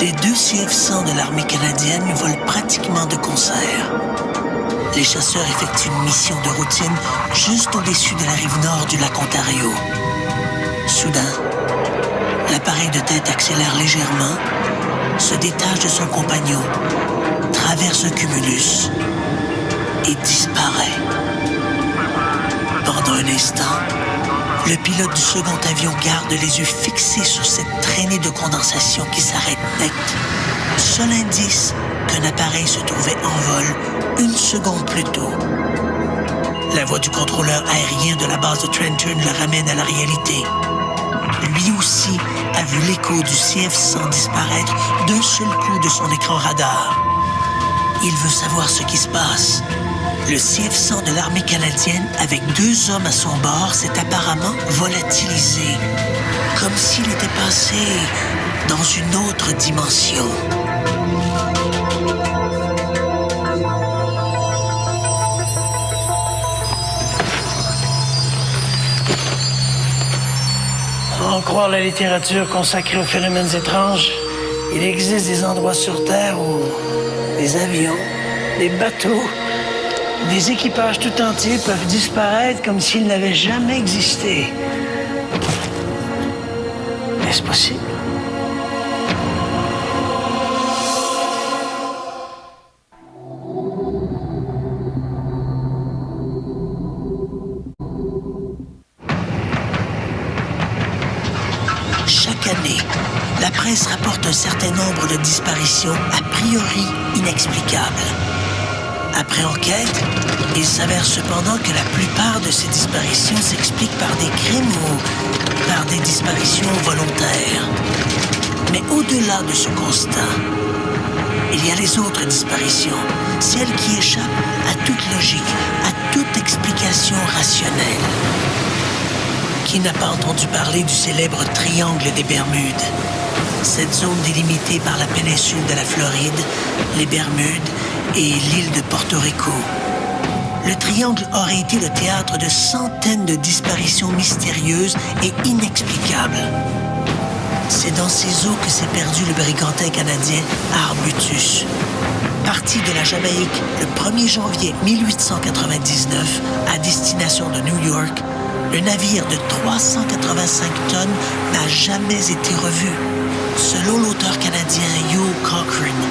Les deux CF-100 de l'armée canadienne volent pratiquement de concert. Les chasseurs effectuent une mission de routine juste au-dessus de la rive nord du lac Ontario. Soudain, l'appareil de tête accélère légèrement, se détache de son compagnon, traverse un cumulus et disparaît. Pendant un instant, le pilote du second avion garde les yeux fixés sur cette traînée de condensation qui s'arrête net. Seul indice qu'un appareil se trouvait en vol une seconde plus tôt. La voix du contrôleur aérien de la base de Trenton le ramène à la réalité. Lui aussi a vu l'écho du CF-100 disparaître d'un seul coup de son écran radar. Il veut savoir ce qui se passe. Le CF-100 de l'armée canadienne, avec 2 hommes à son bord, s'est apparemment volatilisé, comme s'il était passé dans une autre dimension. À en croire la littérature consacrée aux phénomènes étranges, il existe des endroits sur Terre où des avions, des bateaux, des équipages tout entiers peuvent disparaître comme s'ils n'avaient jamais existé. Est-ce possible? Chaque année, la presse rapporte un certain nombre de disparitions a priori inexplicables. Après enquête, il s'avère cependant que la plupart de ces disparitions s'expliquent par des crimes ou par des disparitions volontaires. Mais au-delà de ce constat, il y a les autres disparitions, celles qui échappent à toute logique, à toute explication rationnelle. Qui n'a pas entendu parler du célèbre triangle des Bermudes? Cette zone délimitée par la péninsule de la Floride, les Bermudes et l'île de Porto Rico. Le triangle aurait été le théâtre de centaines de disparitions mystérieuses et inexplicables. C'est dans ces eaux que s'est perdu le brigantin canadien Arbutus. Parti de la Jamaïque le 1er janvier 1899 à destination de New York, le navire de 385 tonnes n'a jamais été revu. Selon l'auteur canadien Hugh Cochrane,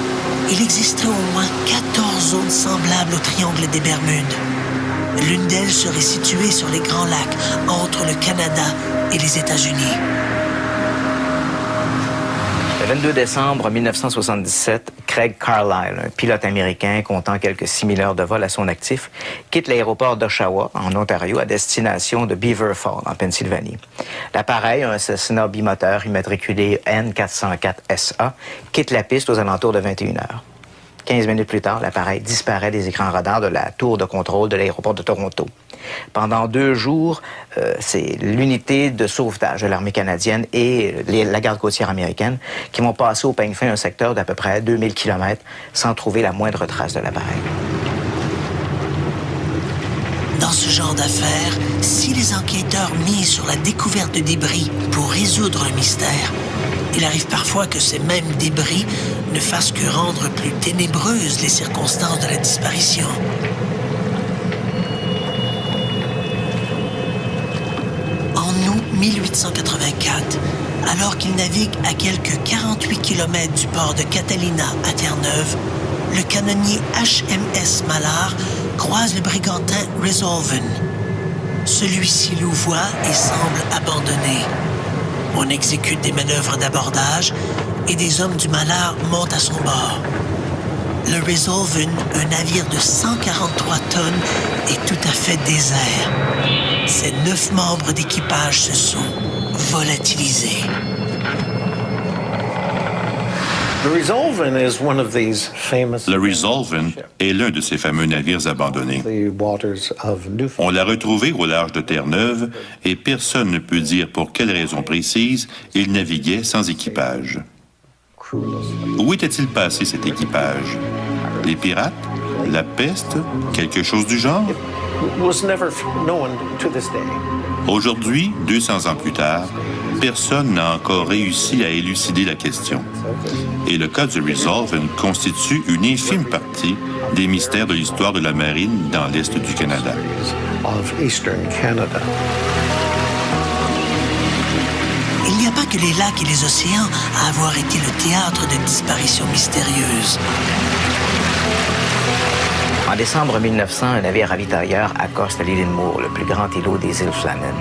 il existait au moins 14 zones semblables au triangle des Bermudes. L'une d'elles serait située sur les Grands Lacs, entre le Canada et les États-Unis. Le 22 décembre 1977, Craig Carlisle, un pilote américain comptant quelques 6000 heures de vol à son actif, quitte l'aéroport d'Oshawa, en Ontario, à destination de Beaver Falls, en Pennsylvanie. L'appareil, un Cessna bimoteur immatriculé N404SA, quitte la piste aux alentours de 21 heures. 15 minutes plus tard, l'appareil disparaît des écrans radars de la tour de contrôle de l'aéroport de Toronto. Pendant 2 jours, c'est l'unité de sauvetage de l'armée canadienne et la garde côtière américaine qui vont passer au peigne fin un secteur d'à peu près 2000 km sans trouver la moindre trace de l'appareil. Dans ce genre d'affaires, si les enquêteurs misent sur la découverte de débris pour résoudre un mystère, il arrive parfois que ces mêmes débris ne fassent que rendre plus ténébreuses les circonstances de la disparition. En août 1884, alors qu'il navigue à quelques 48 km du port de Catalina à Terre-Neuve, le canonnier HMS Mallard croise le brigantin Resolven. Celui-ci louvoie et semble abandonné. On exécute des manœuvres d'abordage et des hommes du Mallard montent à son bord. Le Resolven, un navire de 143 tonnes, est tout à fait désert. Ses 9 membres d'équipage se sont volatilisés. Le Resolven est l'un de ces fameux navires abandonnés. On l'a retrouvé au large de Terre-Neuve et personne ne peut dire pour quelle raison précise il naviguait sans équipage. Où était-il passé cet équipage? Les pirates? La peste? Quelque chose du genre? Aujourd'hui, 200 ans plus tard, personne n'a encore réussi à élucider la question. Et le cas du Resolve constitue une infime partie des mystères de l'histoire de la marine dans l'Est du Canada. Il n'y a pas que les lacs et les océans à avoir été le théâtre de disparitions mystérieuses. En décembre 1900, un navire ravitailleur accoste à l'île Moore, le plus grand îlot des îles Flannan.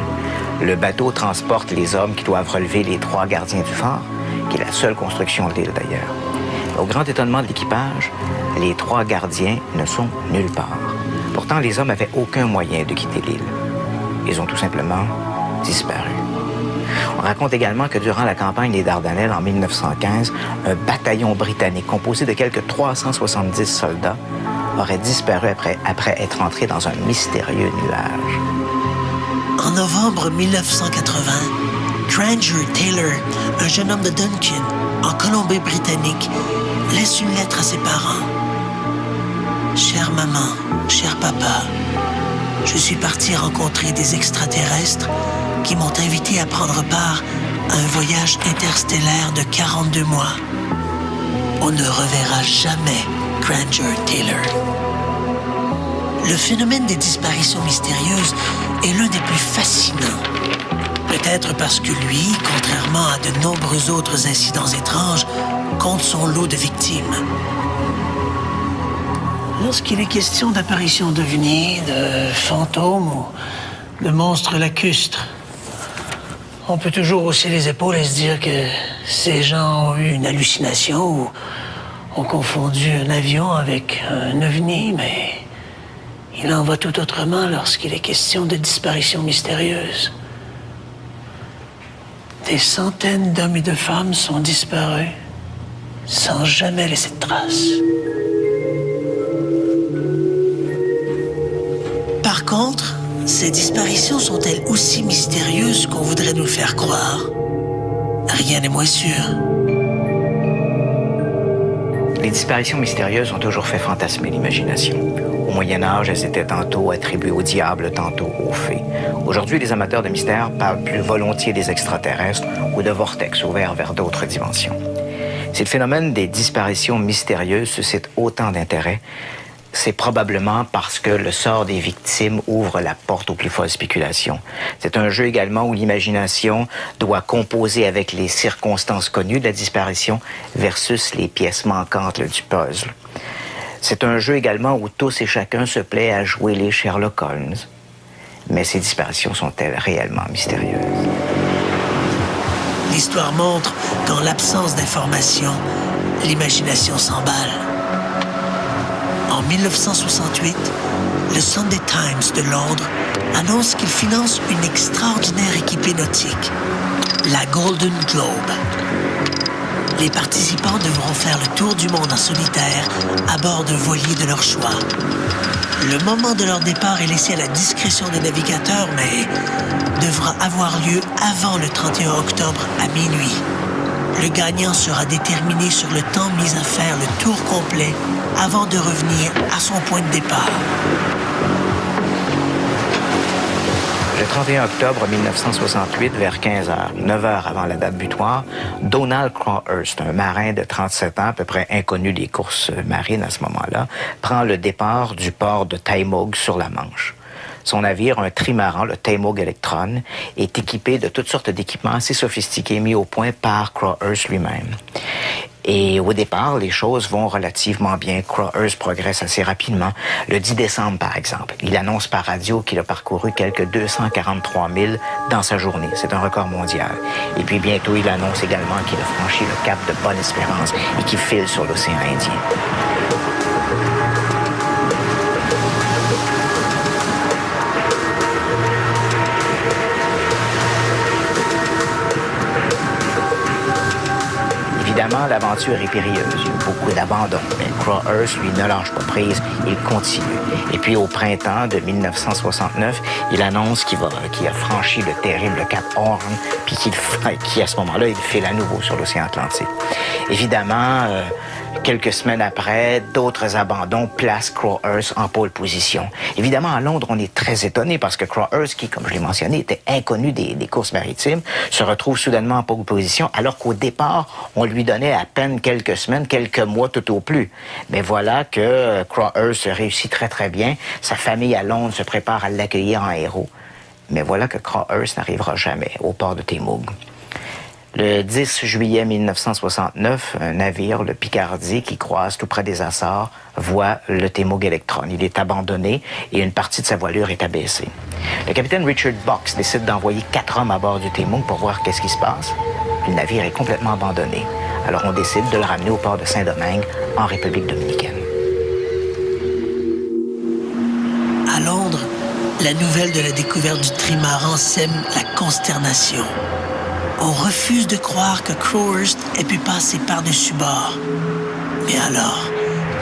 Le bateau transporte les hommes qui doivent relever les 3 gardiens du phare, qui est la seule construction de l'île d'ailleurs. Au grand étonnement de l'équipage, les 3 gardiens ne sont nulle part. Pourtant, les hommes n'avaient aucun moyen de quitter l'île. Ils ont tout simplement disparu. On raconte également que durant la campagne des Dardanelles en 1915, un bataillon britannique composé de quelques 370 soldats aurait disparu après être entré dans un mystérieux nuage. En novembre 1980, Granger Taylor, un jeune homme de Duncan, en Colombie-Britannique, laisse une lettre à ses parents. « Chère maman, cher papa, je suis parti rencontrer des extraterrestres qui m'ont invité à prendre part à un voyage interstellaire de 42 mois. On ne reverra jamais Granger Taylor. » Le phénomène des disparitions mystérieuses est l'un des plus fascinants. Peut-être parce que lui, contrairement à de nombreux autres incidents étranges, compte son lot de victimes. Lorsqu'il est question d'apparitions d'ovnis, de fantômes ou de monstres lacustres, on peut toujours hausser les épaules et se dire que ces gens ont eu une hallucination ou ont confondu un avion avec un ovni, mais il en va tout autrement lorsqu'il est question de disparitions mystérieuses. Des centaines d'hommes et de femmes sont disparus sans jamais laisser de traces. Par contre, ces disparitions sont-elles aussi mystérieuses qu'on voudrait nous le faire croire? Rien n'est moins sûr. Les disparitions mystérieuses ont toujours fait fantasmer l'imagination. Au Moyen-Âge, elles étaient tantôt attribuées au diable, tantôt aux fées. Aujourd'hui, les amateurs de mystère parlent plus volontiers des extraterrestres ou de vortex ouverts vers d'autres dimensions. Si le phénomène des disparitions mystérieuses suscite autant d'intérêt, c'est probablement parce que le sort des victimes ouvre la porte aux plus folles spéculations. C'est un jeu également où l'imagination doit composer avec les circonstances connues de la disparition versus les pièces manquantes du puzzle. C'est un jeu également où tous et chacun se plaît à jouer les Sherlock Holmes. Mais ces disparitions sont-elles réellement mystérieuses? L'histoire montre qu'en l'absence d'informations, l'imagination s'emballe. En 1968, le Sunday Times de Londres annonce qu'il finance une extraordinaire équipée nautique, la Golden Globe. Les participants devront faire le tour du monde en solitaire à bord d'un voilier de leur choix. Le moment de leur départ est laissé à la discrétion des navigateurs, mais devra avoir lieu avant le 31 octobre à minuit. Le gagnant sera déterminé sur le temps mis à faire le tour complet avant de revenir à son point de départ. Le 31 octobre 1968, vers 15h, 9h avant la date butoir, Donald Crawhurst, un marin de 37 ans, à peu près inconnu des courses marines à ce moment-là, prend le départ du port de Taymog sur la Manche. Son navire, un trimaran, le Taymog Electron, est équipé de toutes sortes d'équipements assez sophistiqués mis au point par Crawhurst lui-même. Et au départ, les choses vont relativement bien. Crawhurst progresse assez rapidement. Le 10 décembre, par exemple, il annonce par radio qu'il a parcouru quelques 243 000 dans sa journée. C'est un record mondial. Et puis bientôt, il annonce également qu'il a franchi le cap de Bonne-Espérance et qu'il file sur l'océan Indien. Évidemment, l'aventure est périlleuse. Il y a beaucoup d'abandon. Mais Crawhurst, lui, ne lâche pas prise. Il continue. Et puis, au printemps de 1969, il annonce qu'il a franchi le terrible Cap Horn, puis qu'il, à ce moment-là, il file à nouveau sur l'océan Atlantique. Évidemment, Quelques semaines après, d'autres abandons placent Crowhurst en pole position. Évidemment, à Londres, on est très étonné parce que Crowhurst, qui, comme je l'ai mentionné, était inconnu des courses maritimes, se retrouve soudainement en pole position, alors qu'au départ, on lui donnait à peine quelques semaines, quelques mois tout au plus. Mais voilà que Crowhurst réussit très très bien. Sa famille à Londres se prépare à l'accueillir en héros. Mais voilà que Crowhurst n'arrivera jamais au port de Temougue. Le 10 juillet 1969, un navire, le Picardie, qui croise tout près des Açores, voit le Temougue Electron. Il est abandonné et une partie de sa voilure est abaissée. Le capitaine Richard Box décide d'envoyer 4 hommes à bord du Temougue pour voir qu'est-ce qui se passe. Le navire est complètement abandonné. Alors on décide de le ramener au port de Saint-Domingue, en République dominicaine. À Londres, la nouvelle de la découverte du trimaran sème la consternation. On refuse de croire que Crowhurst ait pu passer par-dessus bord. Mais alors,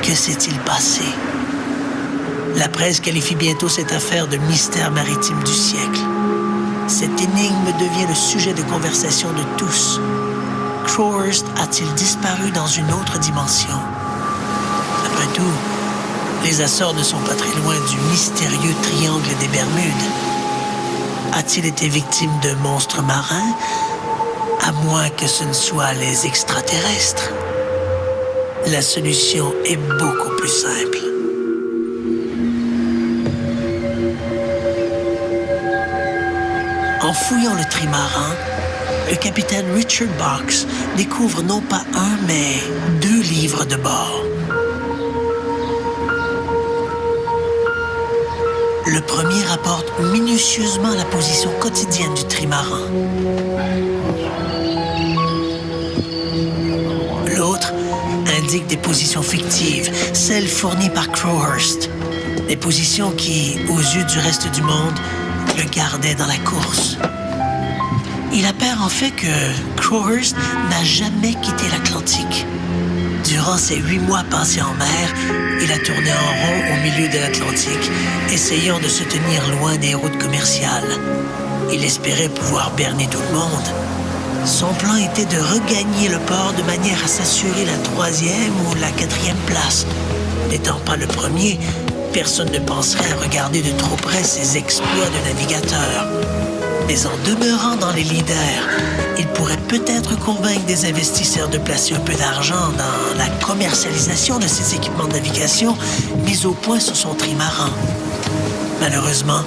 que s'est-il passé? La presse qualifie bientôt cette affaire de mystère maritime du siècle. Cette énigme devient le sujet de conversation de tous. Crowhurst a-t-il disparu dans une autre dimension? Après tout, les Açores ne sont pas très loin du mystérieux triangle des Bermudes. A-t-il été victime de monstres marins? À moins que ce ne soient les extraterrestres. La solution est beaucoup plus simple. En fouillant le trimaran, le capitaine Richard Box découvre non pas un, mais 2 livres de bord. Le premier rapporte minutieusement la position quotidienne du trimaran. L'autre indique des positions fictives, celles fournies par Crowhurst. Des positions qui, aux yeux du reste du monde, le gardaient dans la course. Il appert en fait que Crowhurst n'a jamais quitté l'Atlantique. Durant ses 8 mois passés en mer, il a tourné en rond au milieu de l'Atlantique, essayant de se tenir loin des routes commerciales. Il espérait pouvoir berner tout le monde. Son plan était de regagner le port de manière à s'assurer la 3e ou la 4e place. N'étant pas le premier, personne ne penserait à regarder de trop près ses exploits de navigateur. Mais en demeurant dans les leaders, il pourrait peut-être convaincre des investisseurs de placer un peu d'argent dans la commercialisation de ses équipements de navigation mis au point sur son trimaran. Malheureusement,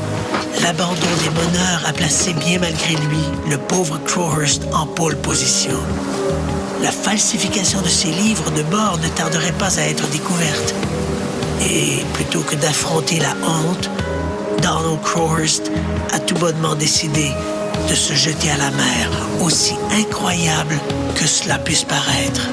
l'abandon des meneurs a placé bien malgré lui le pauvre Crowhurst en pole position. La falsification de ses livres de bord ne tarderait pas à être découverte. Et plutôt que d'affronter la honte, Donald Crowhurst a tout bonnement décidé de se jeter à la mer, aussi incroyable que cela puisse paraître.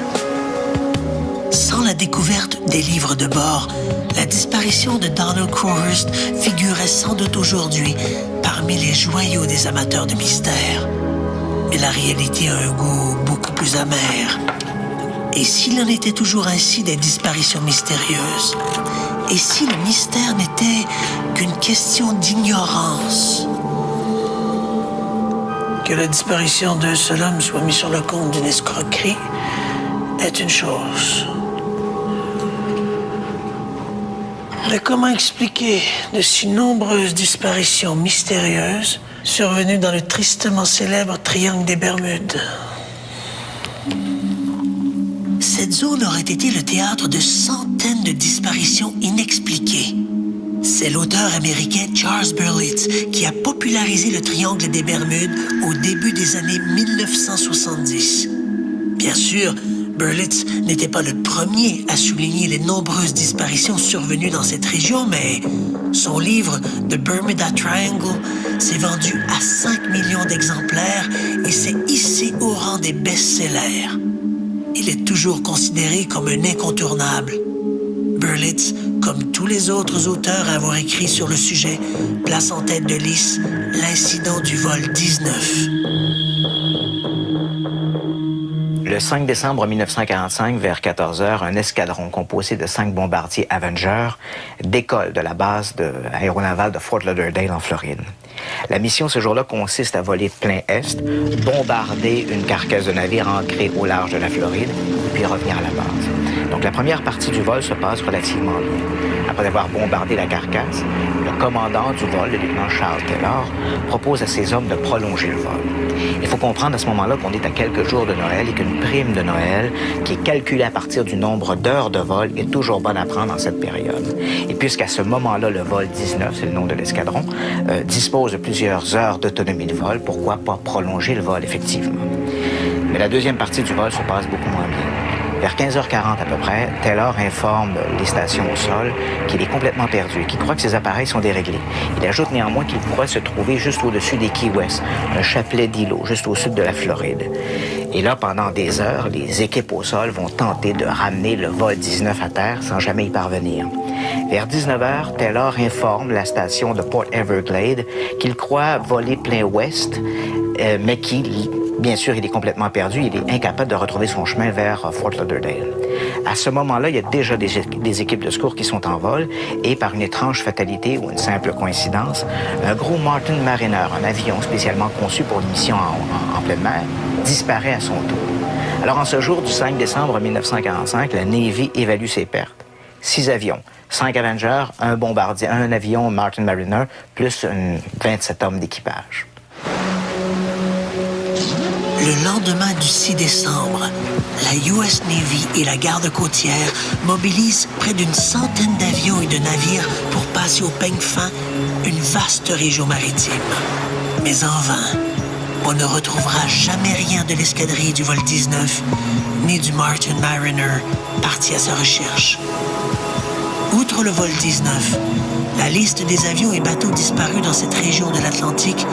Sans la découverte des livres de bord, la disparition de Donald Crowhurst figurerait sans doute aujourd'hui parmi les joyaux des amateurs de mystère. Mais la réalité a un goût beaucoup plus amer. Et s'il en était toujours ainsi des disparitions mystérieuses? Et si le mystère n'était qu'une question d'ignorance? Que la disparition d'un seul homme soit mise sur le compte d'une escroquerie est une chose. Mais comment expliquer de si nombreuses disparitions mystérieuses survenues dans le tristement célèbre triangle des Bermudes? Cette zone aurait été le théâtre de centaines de disparitions inexpliquées. C'est l'auteur américain Charles Berlitz qui a popularisé le triangle des Bermudes au début des années 1970. Bien sûr, Berlitz n'était pas le premier à souligner les nombreuses disparitions survenues dans cette région, mais son livre The Bermuda Triangle s'est vendu à 5 millions d'exemplaires et s'est hissé au rang des best-sellers. Il est toujours considéré comme un incontournable. Berlitz, comme tous les autres auteurs à avoir écrit sur le sujet, place en tête de liste l'incident du vol 19. Le 5 décembre 1945, vers 14h, un escadron composé de 5 bombardiers Avenger décolle de la base aéronavale de Fort Lauderdale en Floride. La mission ce jour-là consiste à voler plein est, bombarder une carcasse de navire ancrée au large de la Floride, puis revenir à la base. Donc la première partie du vol se passe relativement bien. Après avoir bombardé la carcasse, le commandant du vol, le lieutenant Charles Taylor, propose à ses hommes de prolonger le vol. Il faut comprendre à ce moment-là qu'on est à quelques jours de Noël et qu'une prime de Noël, qui est calculée à partir du nombre d'heures de vol, est toujours bonne à prendre en cette période. Et puisqu'à ce moment-là, le vol 19, c'est le nom de l'escadron, dispose de plusieurs heures d'autonomie de vol, pourquoi pas prolonger le vol, effectivement. Mais la deuxième partie du vol se passe beaucoup moins bien. Vers 15h40 à peu près, Taylor informe les stations au sol qu'il est complètement perdu et qu'il croit que ses appareils sont déréglés. Il ajoute néanmoins qu'il pourrait se trouver juste au-dessus des Key West, un chapelet d'îlots juste au sud de la Floride. Et là, pendant des heures, les équipes au sol vont tenter de ramener le vol 19 à terre sans jamais y parvenir. Vers 19h, Taylor informe la station de Port Everglade qu'il croit voler plein ouest, mais qu'il... Bien sûr, il est complètement perdu, il est incapable de retrouver son chemin vers Fort Lauderdale. À ce moment-là, il y a déjà des équipes de secours qui sont en vol et par une étrange fatalité ou une simple coïncidence, un gros Martin Mariner, un avion spécialement conçu pour une mission en pleine mer, disparaît à son tour. Alors, en ce jour du 5 décembre 1945, la Navy évalue ses pertes. 6 avions, 5 Avengers, un bombardier, un avion Martin Mariner, plus 27 hommes d'équipage. Le lendemain du 6 décembre, la US Navy et la garde côtière mobilisent près d'une centaine d'avions et de navires pour passer au peigne fin une vaste région maritime. Mais en vain, on ne retrouvera jamais rien de l'escadrille du vol 19, ni du Martin Mariner parti à sa recherche. Outre le vol 19, la liste des avions et bateaux disparus dans cette région de l'Atlantique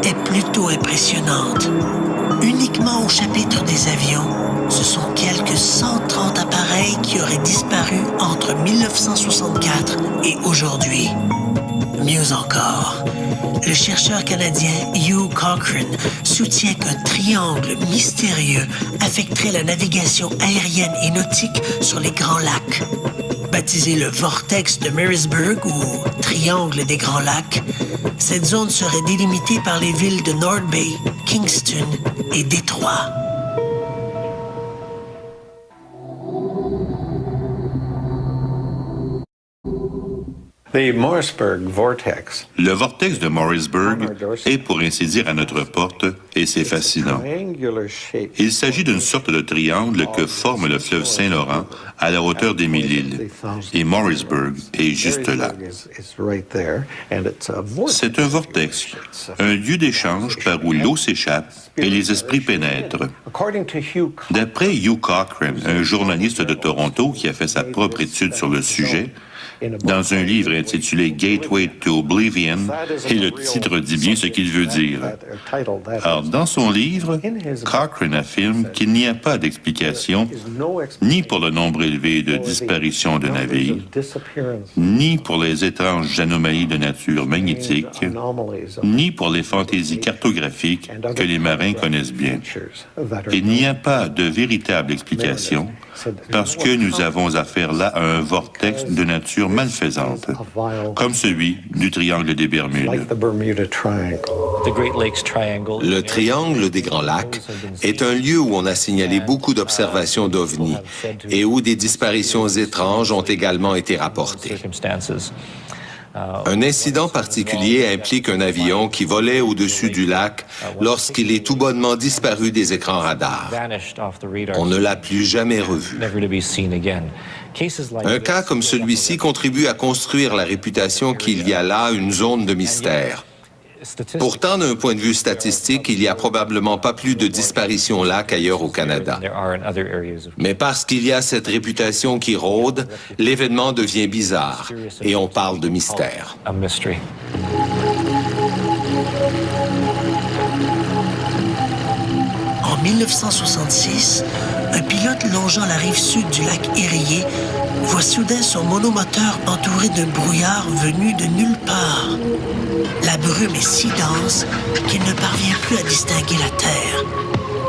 est plutôt impressionnante. Uniquement au chapitre des avions, ce sont quelques 130 appareils qui auraient disparu entre 1964 et aujourd'hui. Mieux encore, le chercheur canadien Hugh Cochrane soutient qu'un triangle mystérieux affecterait la navigation aérienne et nautique sur les Grands Lacs. Baptisé le vortex de Marisburg ou triangle des Grands Lacs, cette zone serait délimitée par les villes de North Bay, Kingston et Détroit. The Morrisburg vortex. Le vortex de Morrisburg est, pour ainsi dire, à notre porte, et c'est fascinant. Il s'agit d'une sorte de triangle que forme le fleuve Saint-Laurent à la hauteur d'Émile-Île. Et Morrisburg est juste là. C'est un vortex, un lieu d'échange par où l'eau s'échappe et les esprits pénètrent. D'après Hugh Cochrane, un journaliste de Toronto qui a fait sa propre étude sur le sujet, dans un livre intitulé Gateway to Oblivion, et le titre dit bien ce qu'il veut dire. Alors, dans son livre, Cochrane affirme qu'il n'y a pas d'explication ni pour le nombre élevé de disparitions de navires, ni pour les étranges anomalies de nature magnétique, ni pour les fantaisies cartographiques que les marins connaissent bien. Il n'y a pas de véritable explication parce que nous avons affaire là à un vortex de nature malfaisante, comme celui du triangle des Bermudes. Le triangle des Grands Lacs est un lieu où on a signalé beaucoup d'observations d'ovnis et où des disparitions étranges ont également été rapportées. Un incident particulier implique un avion qui volait au-dessus du lac lorsqu'il est tout bonnement disparu des écrans radars. On ne l'a plus jamais revu. Un cas comme celui-ci contribue à construire la réputation qu'il y a là une zone de mystère. Pourtant, d'un point de vue statistique, il n'y a probablement pas plus de disparitions là qu'ailleurs au Canada. Mais parce qu'il y a cette réputation qui rôde, l'événement devient bizarre et on parle de mystère. En 1966, un pilote longeant la rive sud du lac Erie voit soudain son monomoteur entouré d'un brouillard venu de nulle part. La brume est si dense qu'il ne parvient plus à distinguer la Terre.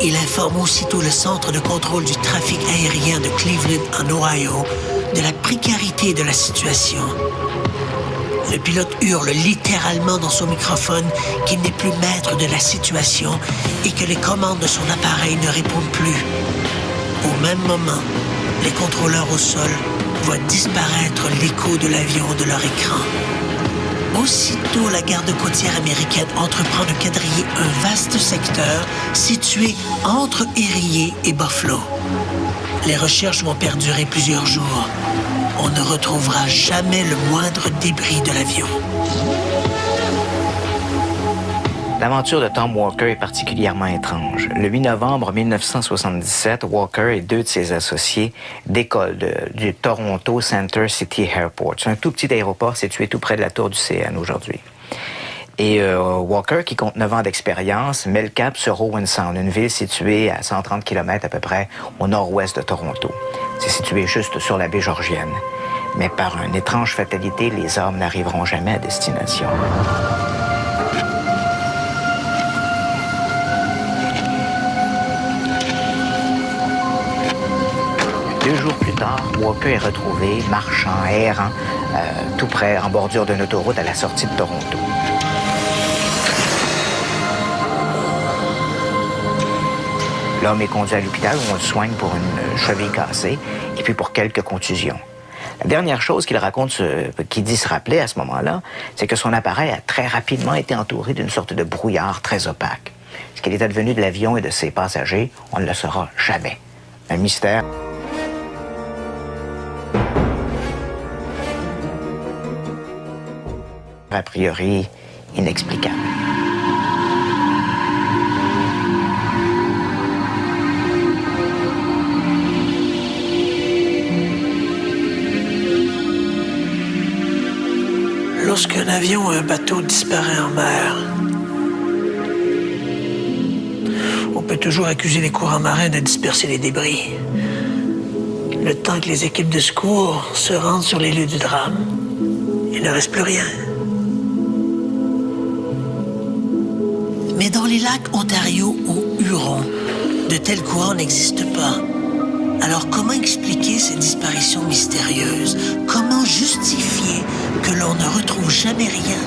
Il informe aussitôt le centre de contrôle du trafic aérien de Cleveland, en Ohio, de la précarité de la situation. Le pilote hurle littéralement dans son microphone qu'il n'est plus maître de la situation et que les commandes de son appareil ne répondent plus. Au même moment, les contrôleurs au sol voient disparaître l'écho de l'avion de leur écran. Aussitôt, la garde côtière américaine entreprend de quadriller un vaste secteur situé entre Erie et Buffalo. Les recherches vont perdurer plusieurs jours. On ne retrouvera jamais le moindre débris de l'avion. L'aventure de Tom Walker est particulièrement étrange. Le 8 novembre 1977, Walker et deux de ses associés décollent du Toronto Center City Airport. C'est un tout petit aéroport situé tout près de la tour du CN aujourd'hui. Et Walker, qui compte 9 ans d'expérience, met le cap sur Owen Sound, une ville située à 130 km à peu près au nord-ouest de Toronto. C'est situé juste sur la baie Georgienne. Mais par une étrange fatalité, les hommes n'arriveront jamais à destination. Deux jours plus tard, Walker est retrouvé marchant, errant, tout près, en bordure d'une autoroute à la sortie de Toronto. L'homme est conduit à l'hôpital où on le soigne pour une cheville cassée et puis pour quelques contusions. La dernière chose qu'il raconte, qu'il dit se rappeler à ce moment-là, c'est que son appareil a très rapidement été entouré d'une sorte de brouillard très opaque. Ce qu'il est advenu de l'avion et de ses passagers, on ne le saura jamais. Un mystère. A priori, inexplicable. Lorsqu'un avion ou un bateau disparaît en mer, on peut toujours accuser les courants marins de disperser les débris. Le temps que les équipes de secours se rendent sur les lieux du drame, il ne reste plus rien. Mais dans les lacs Ontario ou Huron, de tels courants n'existent pas. Alors comment expliquer ces disparitions mystérieuses? Comment justifier que l'on ne retrouve jamais rien,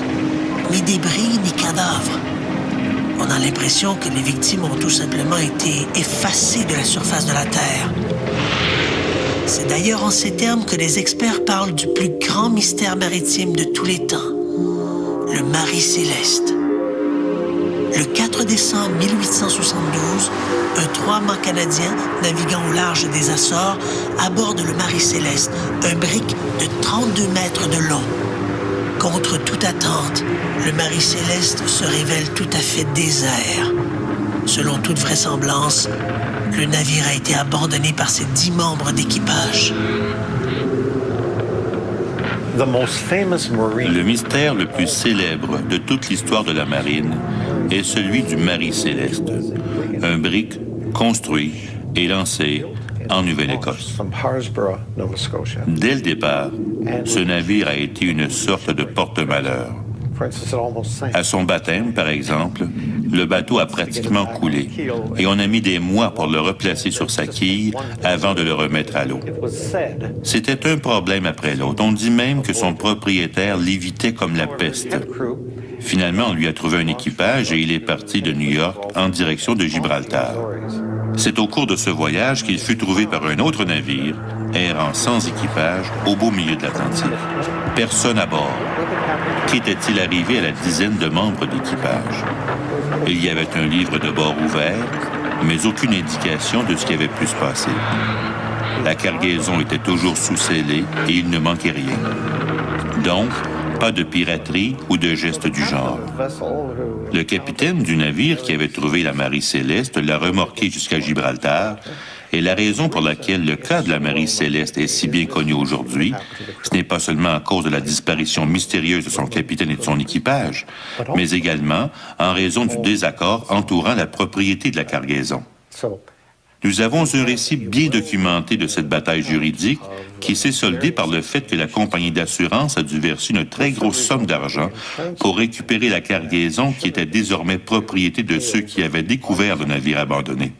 ni débris, ni cadavres? On a l'impression que les victimes ont tout simplement été effacées de la surface de la Terre. C'est d'ailleurs en ces termes que les experts parlent du plus grand mystère maritime de tous les temps, le Marie Céleste. Le 4 décembre 1872, un 3-mâts canadien naviguant au large des Açores aborde le Marie Céleste, un brick de 32 mètres de long. Contre toute attente, le Marie Céleste se révèle tout à fait désert. Selon toute vraisemblance, le navire a été abandonné par ses 10 membres d'équipage. Le mystère le plus célèbre de toute l'histoire de la marine est celui du Marie Céleste, un brick construit et lancé en Nouvelle-Écosse. Dès le départ, ce navire a été une sorte de porte-malheur. À son baptême, par exemple, le bateau a pratiquement coulé et on a mis des mois pour le replacer sur sa quille avant de le remettre à l'eau. C'était un problème après l'autre. On dit même que son propriétaire l'évitait comme la peste. Finalement, on lui a trouvé un équipage et il est parti de New York en direction de Gibraltar. C'est au cours de ce voyage qu'il fut trouvé par un autre navire, errant sans équipage au beau milieu de l'Atlantique. Personne à bord. Qu'était-il arrivé à la dizaine de membres d'équipage? Il y avait un livre de bord ouvert, mais aucune indication de ce qui avait pu se passer. La cargaison était toujours sous-scellée et il ne manquait rien. Donc, pas de piraterie ou de gestes du genre. Le capitaine du navire qui avait trouvé la Marie Céleste l'a remorqué jusqu'à Gibraltar, et la raison pour laquelle le cas de la Marie Céleste est si bien connu aujourd'hui, ce n'est pas seulement à cause de la disparition mystérieuse de son capitaine et de son équipage, mais également en raison du désaccord entourant la propriété de la cargaison. Nous avons un récit bien documenté de cette bataille juridique qui s'est soldée par le fait que la compagnie d'assurance a dû verser une très grosse somme d'argent pour récupérer la cargaison qui était désormais propriété de ceux qui avaient découvert le navire abandonné.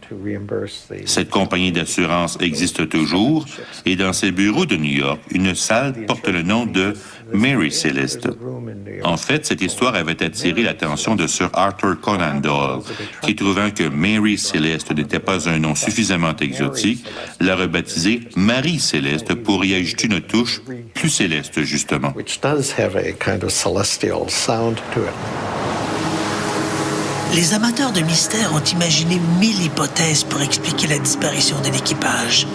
Cette compagnie d'assurance existe toujours et dans ses bureaux de New York, une salle porte le nom de Mary Celeste. En fait, cette histoire avait attiré l'attention de Sir Arthur Conan Doyle, qui trouvant que Mary Celeste n'était pas un nom suffisant suffisamment exotique, l'a rebaptisée Marie Céleste pour y ajouter une touche plus céleste, justement. Les amateurs de mystère ont imaginé 1000 hypothèses pour expliquer la disparition de l'équipage.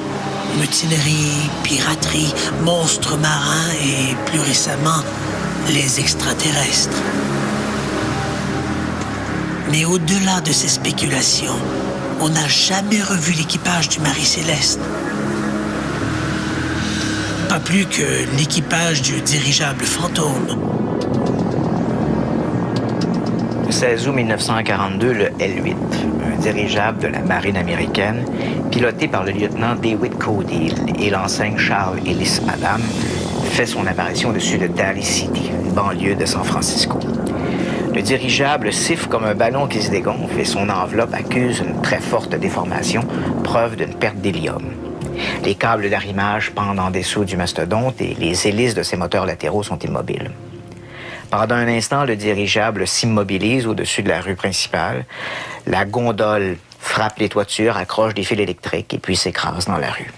Mutinerie, piraterie, monstres marins et, plus récemment, les extraterrestres. Mais au-delà de ces spéculations, on n'a jamais revu l'équipage du Marie Céleste. Pas plus que l'équipage du dirigeable fantôme. Le 16 août 1942, le L-8, un dirigeable de la marine américaine, piloté par le lieutenant Dewitt Cody et l'enseigne Charles Ellis Adam, fait son apparition au-dessus de Daly City, une banlieue de San Francisco. Le dirigeable siffle comme un ballon qui se dégonfle et son enveloppe accuse une très forte déformation, preuve d'une perte d'hélium. Les câbles d'arrimage pendent en dessous du mastodonte et les hélices de ses moteurs latéraux sont immobiles. Pendant un instant, le dirigeable s'immobilise au-dessus de la rue principale. La gondole frappe les toitures, accroche des fils électriques et puis s'écrase dans la rue.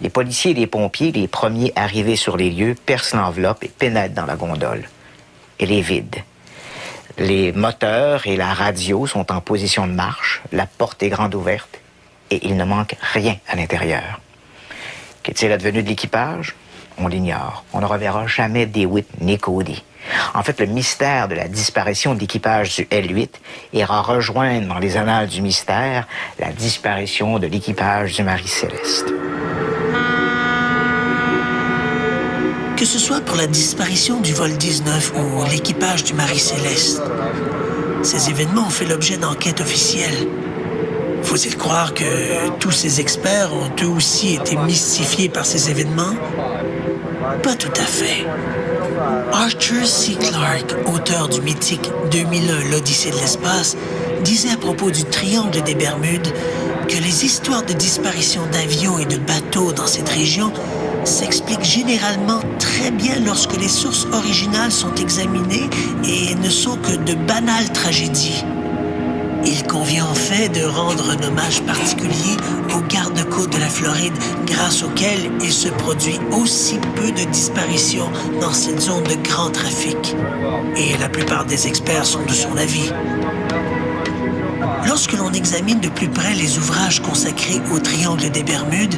Les policiers et les pompiers, les premiers arrivés sur les lieux, percent l'enveloppe et pénètrent dans la gondole. Elle est vide. Les moteurs et la radio sont en position de marche, la porte est grande ouverte et il ne manque rien à l'intérieur. Qu'est-il advenu de l'équipage? On l'ignore. On ne reverra jamais Dewitt ni Cody. En fait, le mystère de la disparition de l'équipage du L-8 ira rejoindre dans les annales du mystère la disparition de l'équipage du Marie Céleste. Que ce soit pour la disparition du vol 19 ou l'équipage du Marie Céleste, ces événements ont fait l'objet d'enquêtes officielles. Faut-il croire que tous ces experts ont eux aussi été mystifiés par ces événements? Pas tout à fait. Arthur C. Clarke, auteur du mythique 2001, l'Odyssée de l'espace, disait à propos du triangle des Bermudes que les histoires de disparition d'avions et de bateaux dans cette région s'expliquent généralement très bien lorsque les sources originales sont examinées et ne sont que de banales tragédies. Il convient en fait de rendre un hommage particulier aux gardes-côtes de la Floride, grâce auxquels il se produit aussi peu de disparitions dans cette zone de grand trafic. Et la plupart des experts sont de son avis. Lorsque l'on examine de plus près les ouvrages consacrés au triangle des Bermudes,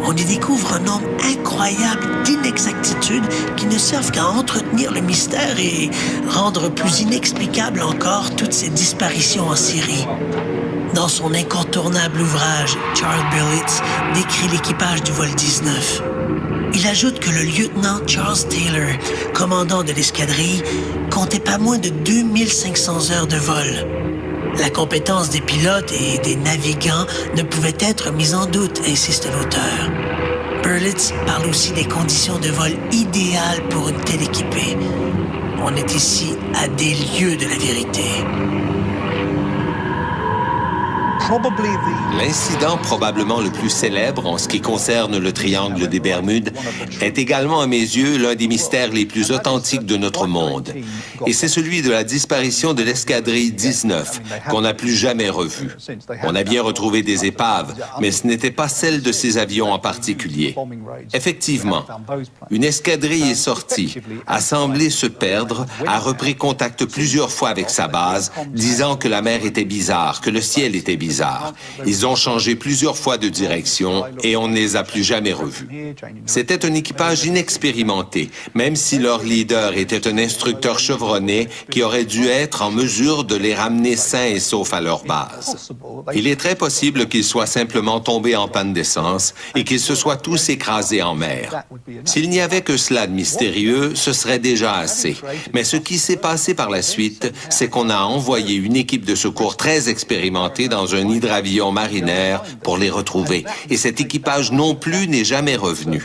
on y découvre un nombre incroyable d'inexactitudes qui ne servent qu'à entretenir le mystère et rendre plus inexplicable encore toutes ces disparitions en Syrie. Dans son incontournable ouvrage, Charles Berlitz décrit l'équipage du vol 19. Il ajoute que le lieutenant Charles Taylor, commandant de l'escadrille, comptait pas moins de 2500 heures de vol. La compétence des pilotes et des navigants ne pouvait être mise en doute, insiste l'auteur. Berlitz parle aussi des conditions de vol idéales pour une telle équipée. On est ici à des lieues de la vérité. L'incident probablement le plus célèbre en ce qui concerne le triangle des Bermudes est également à mes yeux l'un des mystères les plus authentiques de notre monde. Et c'est celui de la disparition de l'escadrille 19 qu'on n'a plus jamais revue. On a bien retrouvé des épaves, mais ce n'était pas celle de ces avions en particulier. Effectivement, une escadrille est sortie, a semblé se perdre, a repris contact plusieurs fois avec sa base, disant que la mer était bizarre, que le ciel était bizarre. Ils ont changé plusieurs fois de direction et on ne les a plus jamais revus. C'était un équipage inexpérimenté, même si leur leader était un instructeur chevronné qui aurait dû être en mesure de les ramener sains et saufs à leur base. Il est très possible qu'ils soient simplement tombés en panne d'essence et qu'ils se soient tous écrasés en mer. S'il n'y avait que cela de mystérieux, ce serait déjà assez. Mais ce qui s'est passé par la suite, c'est qu'on a envoyé une équipe de secours très expérimentée dans un hydravion marinaire pour les retrouver. Et cet équipage non plus n'est jamais revenu.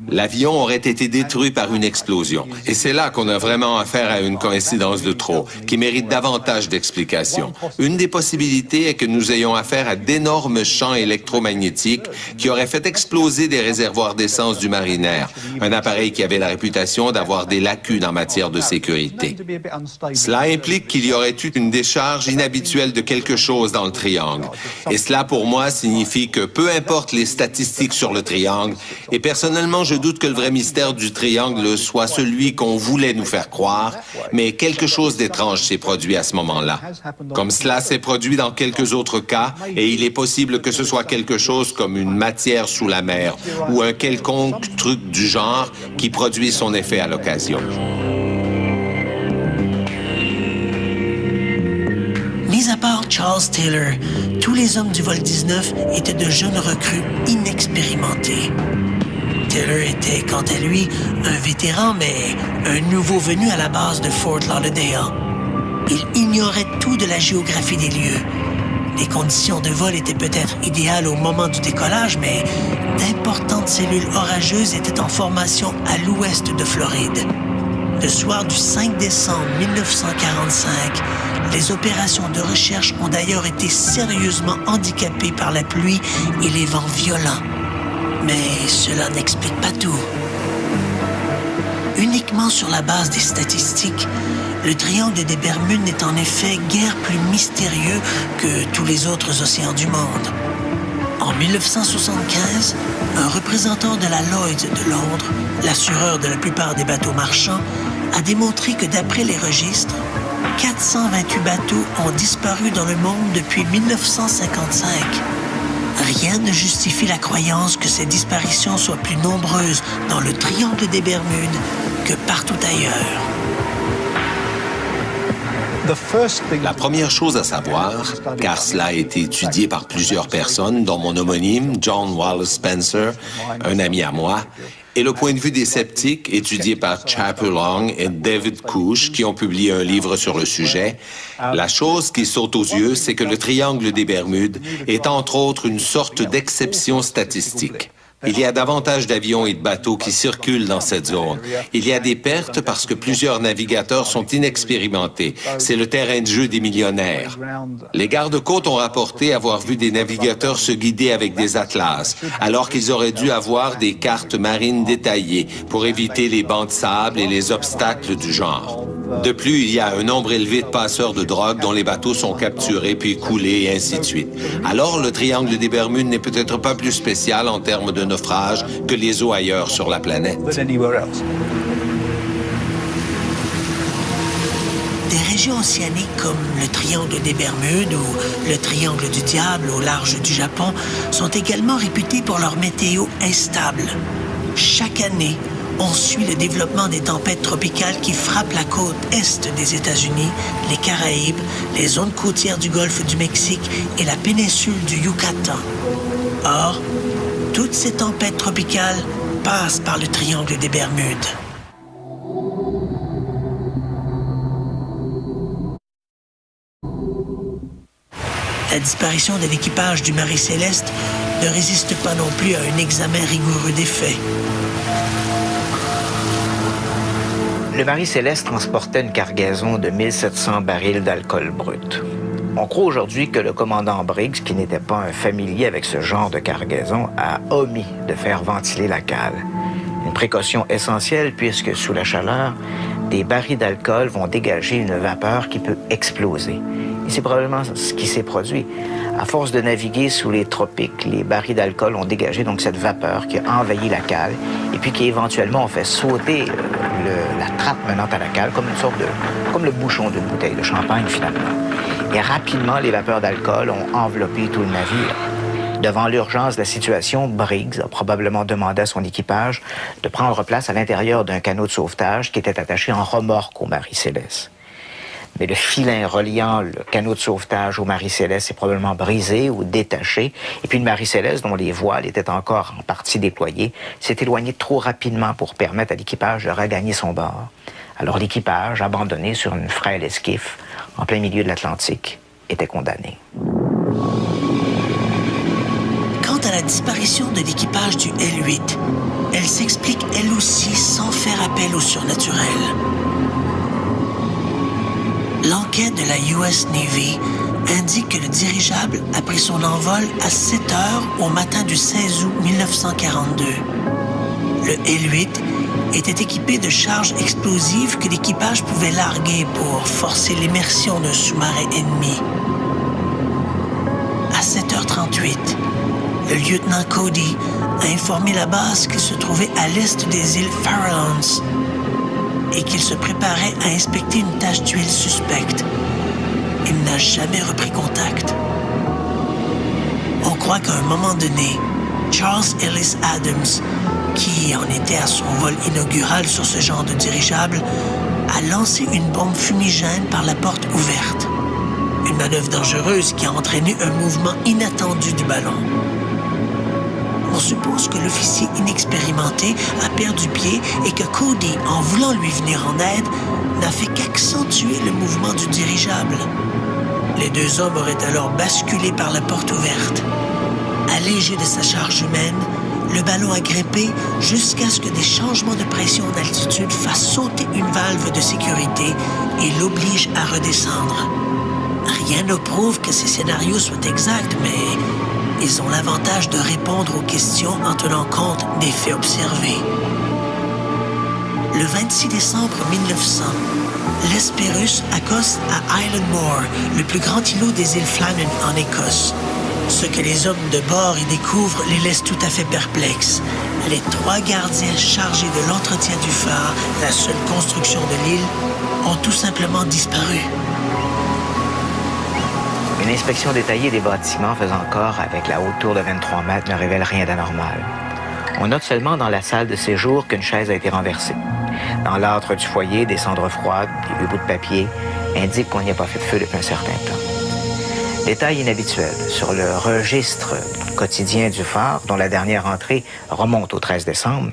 L'avion aurait été détruit par une explosion. Et c'est là qu'on a vraiment affaire à une coïncidence de trop, qui mérite davantage d'explications. Une des possibilités est que nous ayons affaire à d'énormes champs électromagnétiques qui auraient fait exploser des réservoirs d'essence du Mariner, un appareil qui avait la réputation d'avoir des lacunes en matière de sécurité. Cela implique qu'il y aurait eu une décharge inhabituelle de quelque chose dans le triangle. triangle. Et cela, pour moi, signifie que peu importe les statistiques sur le triangle, et personnellement, je doute que le vrai mystère du triangle soit celui qu'on voulait nous faire croire, mais quelque chose d'étrange s'est produit à ce moment-là. Comme cela s'est produit dans quelques autres cas, et il est possible que ce soit quelque chose comme une matière sous la mer, ou un quelconque truc du genre qui produit son effet à l'occasion. Mis à part Charles Taylor, tous les hommes du vol 19 étaient de jeunes recrues inexpérimentés. Taylor était, quant à lui, un vétéran, mais un nouveau venu à la base de Fort Lauderdale. Il ignorait tout de la géographie des lieux. Les conditions de vol étaient peut-être idéales au moment du décollage, mais d'importantes cellules orageuses étaient en formation à l'ouest de Floride. Le soir du 5 décembre 1945, les opérations de recherche ont d'ailleurs été sérieusement handicapées par la pluie et les vents violents. Mais cela n'explique pas tout. Uniquement sur la base des statistiques, le triangle des Bermudes n'est en effet guère plus mystérieux que tous les autres océans du monde. En 1975, un représentant de la Lloyd's de Londres, l'assureur de la plupart des bateaux marchands, a démontré que d'après les registres, 428 bateaux ont disparu dans le monde depuis 1955. Rien ne justifie la croyance que ces disparitions soient plus nombreuses dans le triangle des Bermudes que partout ailleurs. La première chose à savoir, car cela a été étudié par plusieurs personnes, dont mon homonyme, John Wallace Spencer, un ami à moi, est le point de vue des sceptiques, étudié par Chapel Long et David Couch, qui ont publié un livre sur le sujet. La chose qui saute aux yeux, c'est que le triangle des Bermudes est entre autres une sorte d'exception statistique. Il y a davantage d'avions et de bateaux qui circulent dans cette zone. Il y a des pertes parce que plusieurs navigateurs sont inexpérimentés. C'est le terrain de jeu des millionnaires. Les gardes-côtes ont rapporté avoir vu des navigateurs se guider avec des atlas, alors qu'ils auraient dû avoir des cartes marines détaillées pour éviter les bancs de sable et les obstacles du genre. De plus, il y a un nombre élevé de passeurs de drogue dont les bateaux sont capturés puis coulés et ainsi de suite. Alors, le triangle des Bermudes n'est peut-être pas plus spécial en termes de naufrage que les eaux ailleurs sur la planète. Des régions océaniques comme le triangle des Bermudes ou le triangle du Diable au large du Japon sont également réputées pour leur météo instable. Chaque année, on suit le développement des tempêtes tropicales qui frappent la côte est des États-Unis, les Caraïbes, les zones côtières du golfe du Mexique et la péninsule du Yucatan. Or, toutes ces tempêtes tropicales passent par le triangle des Bermudes. La disparition de l'équipage du Marie Céleste ne résiste pas non plus à un examen rigoureux des faits. Le Marie Céleste transportait une cargaison de 1700 barils d'alcool brut. On croit aujourd'hui que le commandant Briggs, qui n'était pas un familier avec ce genre de cargaison, a omis de faire ventiler la cale. Une précaution essentielle puisque, sous la chaleur, des barils d'alcool vont dégager une vapeur qui peut exploser. Et c'est probablement ce qui s'est produit. À force de naviguer sous les tropiques, les barils d'alcool ont dégagé donc cette vapeur qui a envahi la cale et puis qui éventuellement ont fait sauter la trappe menant à la cale comme le bouchon d'une bouteille de champagne finalement. Et rapidement, les vapeurs d'alcool ont enveloppé tout le navire. Devant l'urgence de la situation, Briggs a probablement demandé à son équipage de prendre place à l'intérieur d'un canot de sauvetage qui était attaché en remorque au Marie Céleste. Mais le filin reliant le canot de sauvetage au Marie Céleste est probablement brisé ou détaché. Et puis le Marie Céleste, dont les voiles étaient encore en partie déployées, s'est éloigné trop rapidement pour permettre à l'équipage de regagner son bord. Alors l'équipage, abandonné sur une frêle esquif, en plein milieu de l'Atlantique, était condamné. Quant à la disparition de l'équipage du L-8, elle s'explique elle aussi sans faire appel au surnaturel. L'enquête de la US Navy indique que le dirigeable a pris son envol à 7 heures au matin du 16 août 1942. Le L-8 était équipé de charges explosives que l'équipage pouvait larguer pour forcer l'immersion d'un sous-marin ennemi. fuite. Le lieutenant Cody a informé la base qu'il se trouvait à l'est des îles Farallones et qu'il se préparait à inspecter une tache d'huile suspecte. Il n'a jamais repris contact. On croit qu'à un moment donné, Charles Ellis Adams, qui en était à son vol inaugural sur ce genre de dirigeable, a lancé une bombe fumigène par la porte ouverte. Une manœuvre dangereuse qui a entraîné un mouvement inattendu du ballon. On suppose que l'officier inexpérimenté a perdu pied et que Cody, en voulant lui venir en aide, n'a fait qu'accentuer le mouvement du dirigeable. Les deux hommes auraient alors basculé par la porte ouverte. Allégé de sa charge humaine, le ballon a grimpé jusqu'à ce que des changements de pression d'altitude fassent sauter une valve de sécurité et l'obligent à redescendre. Rien ne prouve que ces scénarios soient exacts, mais ils ont l'avantage de répondre aux questions en tenant compte des faits observés. Le 26 décembre 1900, l'Hesperus accoste à Island Moor, le plus grand îlot des îles Flannan en Écosse. Ce que les hommes de bord y découvrent les laisse tout à fait perplexes. Les 3 gardiens chargés de l'entretien du phare, la seule construction de l'île, ont tout simplement disparu. Une inspection détaillée des bâtiments faisant corps avec la haute tour de 23 mètres ne révèle rien d'anormal. On note seulement dans la salle de séjour qu'une chaise a été renversée. Dans l'âtre du foyer, des cendres froides, des vieux bouts de papier indiquent qu'on n'y a pas fait de feu depuis un certain temps. Détail inhabituel, sur le registre quotidien du phare, dont la dernière entrée remonte au 13 décembre,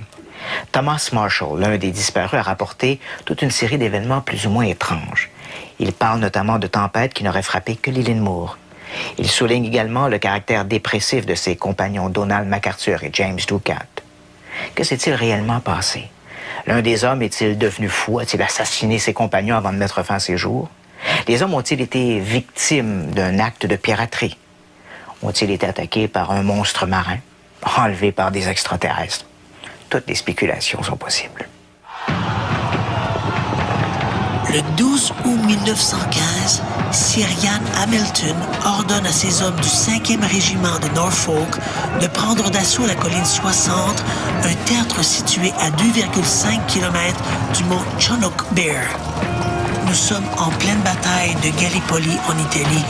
Thomas Marshall, l'un des disparus, a rapporté toute une série d'événements plus ou moins étranges. Il parle notamment de tempêtes qui n'auraient frappé que l'île Moore. Il souligne également le caractère dépressif de ses compagnons Donald MacArthur et James Ducat. Que s'est-il réellement passé? L'un des hommes est-il devenu fou? A-t-il assassiné ses compagnons avant de mettre fin à ses jours? Les hommes ont-ils été victimes d'un acte de piraterie? Ont-ils été attaqués par un monstre marin? Enlevés par des extraterrestres? Toutes les spéculations sont possibles. Le 12 août 1915, Sir Ian Hamilton ordonne à ses hommes du 5e régiment de Norfolk de prendre d'assaut la colline 60, un théâtre situé à 2,5 km du mont Chunuk-Bair. Nous sommes en pleine bataille de Gallipoli en Italie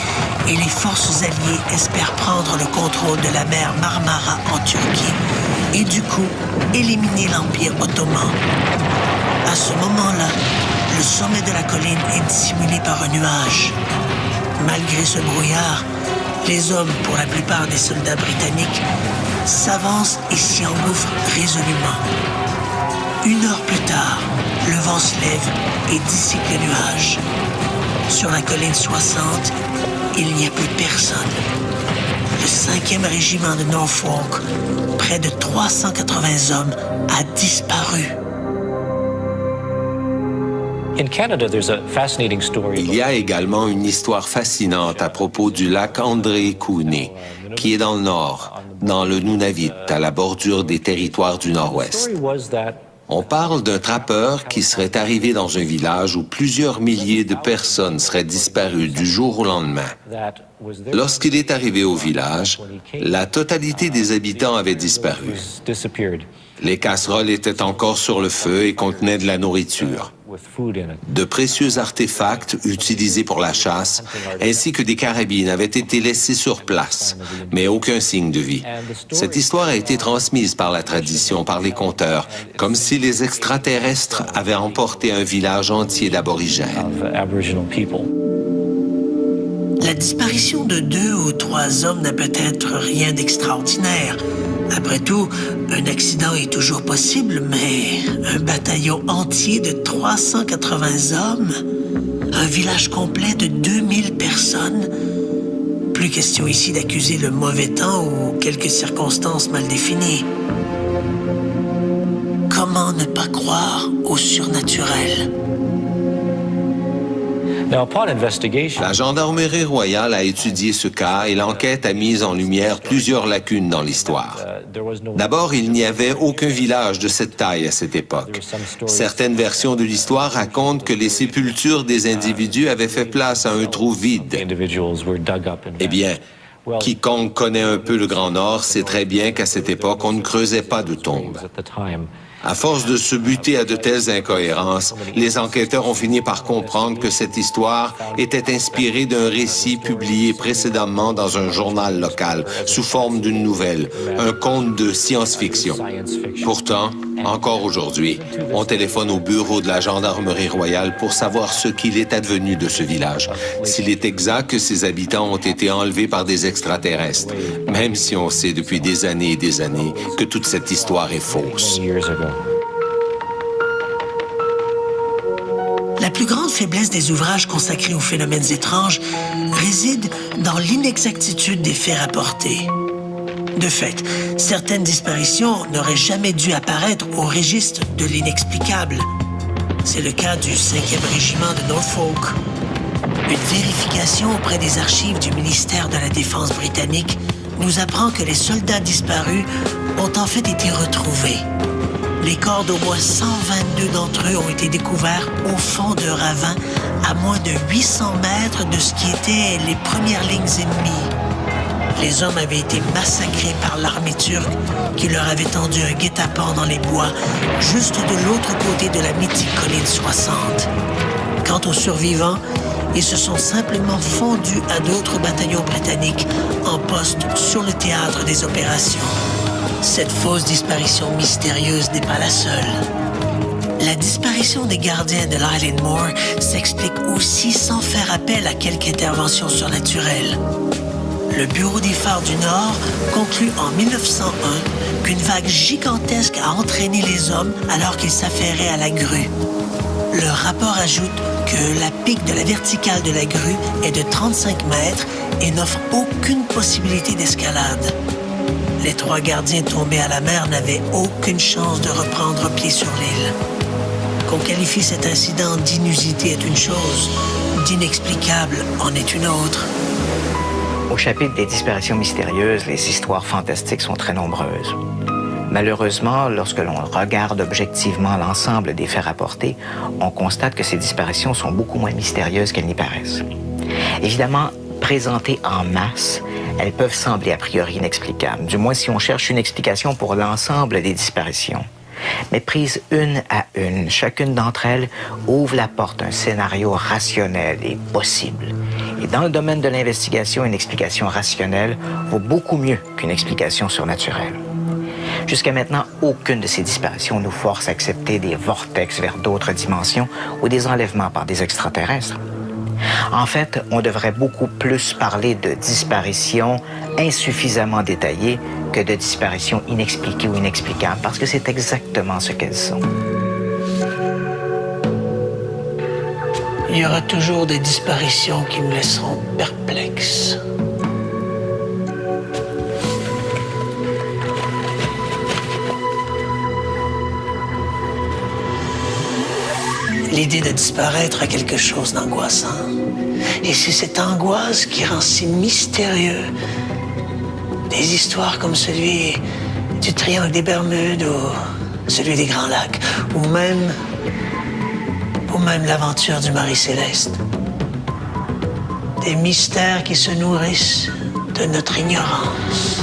et les forces alliées espèrent prendre le contrôle de la mer Marmara en Turquie et du coup éliminer l'Empire ottoman. À ce moment-là, le sommet de la colline est dissimulé par un nuage. Malgré ce brouillard, les hommes, pour la plupart des soldats britanniques, s'avancent et s'y engouffrent résolument. 1 heure plus tard, le vent se lève et dissipe le nuage. Sur la colline 60, il n'y a plus personne. Le 5e régiment de Norfolk, près de 380 hommes, a disparu. Il y a également une histoire fascinante à propos du lac André Cooney, qui est dans le nord, dans le Nunavut, à la bordure des territoires du Nord-Ouest. On parle d'un trappeur qui serait arrivé dans un village où plusieurs milliers de personnes seraient disparues du jour au lendemain. Lorsqu'il est arrivé au village, la totalité des habitants avait disparu. Les casseroles étaient encore sur le feu et contenaient de la nourriture. De précieux artefacts utilisés pour la chasse, ainsi que des carabines avaient été laissés sur place, mais aucun signe de vie. Cette histoire a été transmise par la tradition, par les conteurs, comme si les extraterrestres avaient emporté un village entier d'aborigènes. La disparition de 2 ou 3 hommes n'a peut-être rien d'extraordinaire. Après tout, un accident est toujours possible, mais un bataillon entier de 380 hommes, un village complet de 2000 personnes, plus question ici d'accuser le mauvais temps ou quelques circonstances mal définies. Comment ne pas croire au surnaturel? La Gendarmerie royale a étudié ce cas et l'enquête a mis en lumière plusieurs lacunes dans l'histoire. D'abord, il n'y avait aucun village de cette taille à cette époque. Certaines versions de l'histoire racontent que les sépultures des individus avaient fait place à un trou vide. Eh bien, Quiconque connaît un peu le Grand Nord sait très bien qu'à cette époque, on ne creusait pas de tombes. À force de se buter à de telles incohérences, les enquêteurs ont fini par comprendre que cette histoire était inspirée d'un récit publié précédemment dans un journal local, sous forme d'une nouvelle, un conte de science-fiction. Pourtant, encore aujourd'hui, on téléphone au bureau de la Gendarmerie royale pour savoir ce qu'il est advenu de ce village, s'il est exact que ses habitants ont été enlevés par des extraterrestres, même si on sait depuis des années et des années que toute cette histoire est fausse. La plus grande faiblesse des ouvrages consacrés aux phénomènes étranges réside dans l'inexactitude des faits rapportés. De fait, certaines disparitions n'auraient jamais dû apparaître au registre de l'inexplicable. C'est le cas du 5e régiment de Norfolk. Une vérification auprès des archives du ministère de la Défense britannique nous apprend que les soldats disparus ont en fait été retrouvés. Les corps d'au moins 122 d'entre eux ont été découverts au fond d'un ravin à moins de 800 mètres de ce qui étaient les premières lignes ennemies. Les hommes avaient été massacrés par l'armée turque qui leur avait tendu un guet-apens dans les bois, juste de l'autre côté de la mythique colline 60. Quant aux survivants, ils se sont simplement fondus à d'autres bataillons britanniques en poste sur le théâtre des opérations. Cette fausse disparition mystérieuse n'est pas la seule. La disparition des gardiens de l'Island Moor s'explique aussi sans faire appel à quelque intervention surnaturelle. Le Bureau des phares du Nord conclut en 1901 qu'une vague gigantesque a entraîné les hommes alors qu'ils s'affairaient à la grue. Le rapport ajoute que la pique de la verticale de la grue est de 35 mètres et n'offre aucune possibilité d'escalade. Les 3 gardiens tombés à la mer n'avaient aucune chance de reprendre pied sur l'île. Qu'on qualifie cet incident d'inusité est une chose, d'inexplicable en est une autre. Au chapitre des disparitions mystérieuses, les histoires fantastiques sont très nombreuses. Malheureusement, lorsque l'on regarde objectivement l'ensemble des faits rapportés, on constate que ces disparitions sont beaucoup moins mystérieuses qu'elles n'y paraissent. Évidemment, présentées en masse, elles peuvent sembler a priori inexplicables, du moins si on cherche une explication pour l'ensemble des disparitions. Mais prises une à une, chacune d'entre elles ouvre la porte à un scénario rationnel et possible. Et dans le domaine de l'investigation, une explication rationnelle vaut beaucoup mieux qu'une explication surnaturelle. Jusqu'à maintenant, aucune de ces disparitions nous force à accepter des vortex vers d'autres dimensions ou des enlèvements par des extraterrestres. En fait, on devrait beaucoup plus parler de disparitions insuffisamment détaillées que de disparitions inexpliquées ou inexplicables, parce que c'est exactement ce qu'elles sont. Il y aura toujours des disparitions qui me laisseront perplexe. L'idée de disparaître a quelque chose d'angoissant. Et c'est cette angoisse qui rend si mystérieux des histoires comme celui du Triangle des Bermudes ou celui des Grands Lacs, ou même l'aventure du Marie Céleste. Des mystères qui se nourrissent de notre ignorance.